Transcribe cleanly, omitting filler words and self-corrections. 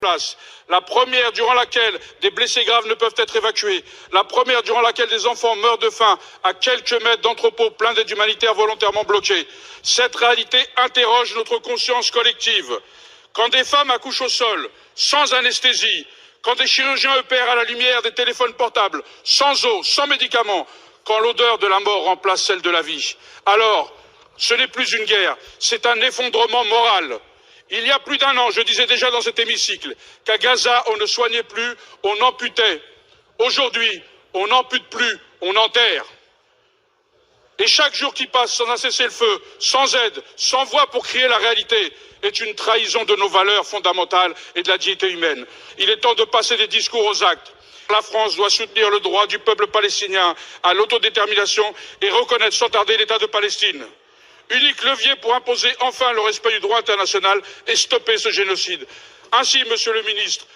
place. La première durant laquelle des blessés graves ne peuvent être évacués. La première durant laquelle des enfants meurent de faim à quelques mètres d'entrepôts pleins d'aide humanitaire volontairement bloqués. Cette réalité interroge notre conscience collective. Quand des femmes accouchent au sol, sans anesthésie, quand des chirurgiens opèrent à la lumière des téléphones portables, sans eau, sans médicaments, quand l'odeur de la mort remplace celle de la vie, alors ce n'est plus une guerre, c'est un effondrement moral. Il y a plus d'un an, je disais déjà dans cet hémicycle qu'à Gaza, on ne soignait plus, on amputait. Aujourd'hui, on n'ampute plus, on enterre. Et chaque jour qui passe sans un cessez-le-feu, sans aide, sans voix pour crier la réalité, est une trahison de nos valeurs fondamentales et de la dignité humaine. Il est temps de passer des discours aux actes. La France doit soutenir le droit du peuple palestinien à l'autodétermination et reconnaître sans tarder l'État de Palestine. Unique levier pour imposer enfin le respect du droit international et stopper ce génocide. Ainsi, Monsieur le Ministre,